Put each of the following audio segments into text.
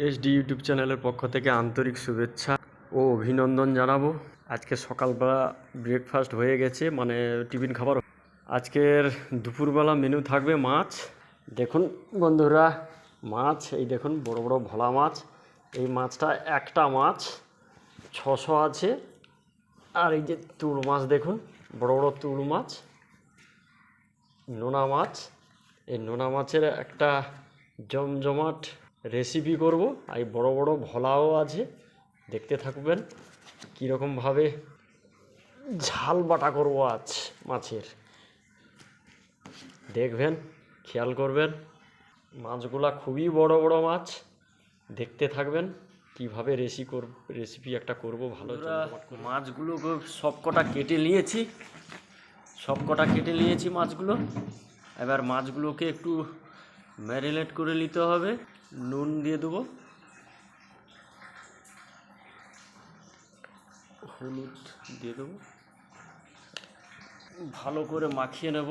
SD YouTube চ্যানেলের পক্ষ থেকে আন্তরিক শুভেচ্ছা ও অভিনন্দন জানাবো। আজকে সকালবেলা ব্রেকফাস্ট হয়ে গেছে, মানে টিফিন খাবার। আজকের দুপুরবেলা মেনু থাকবে মাছ। দেখুন বন্ধুরা, মাছ এই দেখুন, বড় বড় ভোলা মাছ। এই মাছটা একটা মাছ 600 আছে। আর এই যে তুল মাছ দেখুন, বড় বড় তুল মাছ, নোনা মাছ। এই নোনা মাছের একটা জমজমাট রেসিপি করব। আর বড় বড় ভোলাও আছে, দেখতে থাকবেন কীরকমভাবে ঝাল বাটা করব আজ মাছের। দেখবেন, খেয়াল করবেন। মাছগুলা খুবই বড় বড় মাছ, দেখতে থাকবেন কিভাবে রেসিপি একটা করব ভালো। মাছগুলোকে সবকটা কেটে নিয়েছি মাছগুলো। এবার মাছগুলোকে একটু ম্যারিনেট করে নিতে হবে। নুন দিয়ে দেবো, হলুদ দিয়ে দেবো, ভালো করে মাখিয়ে নেব।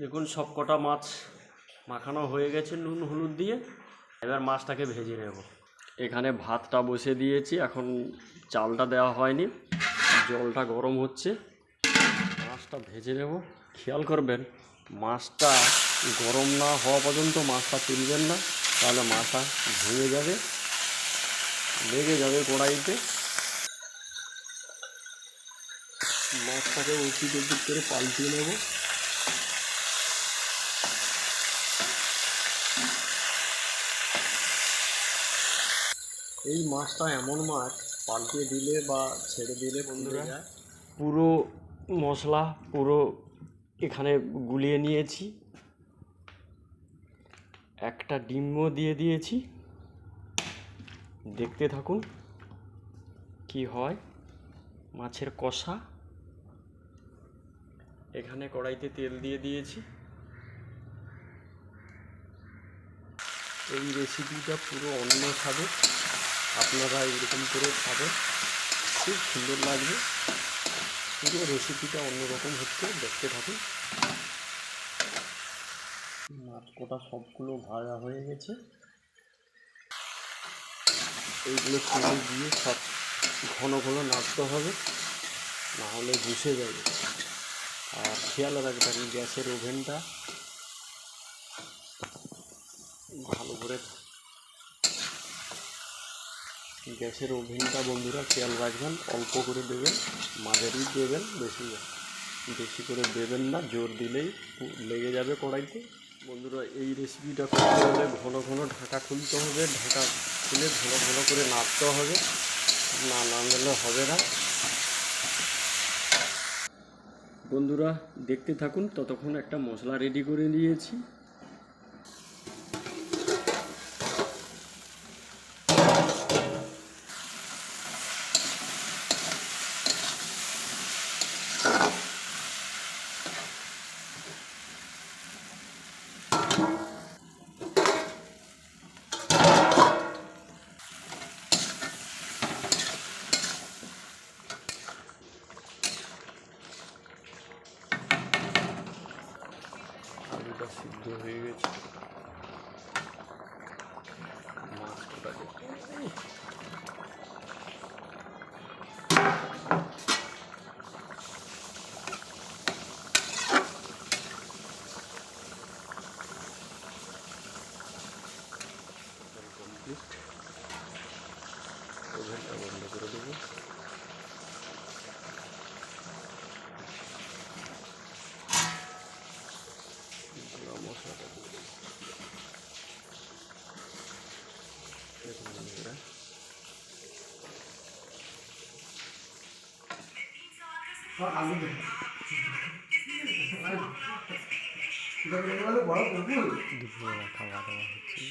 দেখুন সবকটা মাছ মাখানো হয়ে গেছে নুন হলুদ দিয়ে। এবার মাছটাকে ভেজে নেব। এখানে ভাতটা বসে দিয়েছি, এখন চালটা দেওয়া হয়নি, জলটা গরম হচ্ছে। মাছটা ভেজে নেব। খেয়াল করবেন, মাছটা গরম না হওয়া পর্যন্ত মাছটা তুলবেন না, তাহলে মাছটা ভেঙে যাবে, লেগে যাবে কড়াইতে। মাছটাকে উঁচু করে পাল্টিয়ে নেব। এই মাছটা এমন মাছ, পাল্টিয়ে দিলে বা ছেড়ে দিলে বন্ধুরা পুরো মশলা পুরো এখানে গুলিয়ে নিয়েছি। একটা ডিমও দিয়ে দিয়েছি, দেখতে থাকুন কি হয় মাছের কষা। এখানে কড়াইতে তেল দিয়ে দিয়েছি। এই রেসিপিটা পুরো অন্য স্বাদে, আপনারা এরকম করে খাবেন, খুব সুন্দর লাগবে। পুরো রেসিপিটা অন্যরকম হচ্ছে, দেখতে থাকুন। মাছ কোটা সবগুলো ভাজা হয়ে গেছে। এইগুলো তুলে দিয়ে সব ঘন ঘন নাড়তে হবে, নাহলে বুঝে যাবে। আর খেয়াল রাখবেন, গ্যাসের ওভেনটা ভালো করে, বন্ধুরা খেয়াল রাখবেন, অল্প করে দেবেন, মাঝারি দেবেন, বেশি করে দেবেন না, জোর দিলেই লেগে যাবে কড়াইতে। বন্ধুরা এই রেসিপিটা করতে হলে ঘন ঘন ঢাকা খুলতে হবে, ঢাকা খুলে ঘন ঘন করে নাড়তে হবে, না নাড়লে হবে না। বন্ধুরা দেখতে থাকুন, ততক্ষণ একটা মশলা রেডি করে নিয়েছি। আলুটা সিদ্ধ হয়ে গেছে, মাছটাকে কমপ্লিট। ওভেনটা বন্ধ করে দেবো। মশলাটা দিয়ে দেবো। দেখুন বন্ধুরা, দুপুরবেলা খাওয়া দাওয়া হচ্ছে।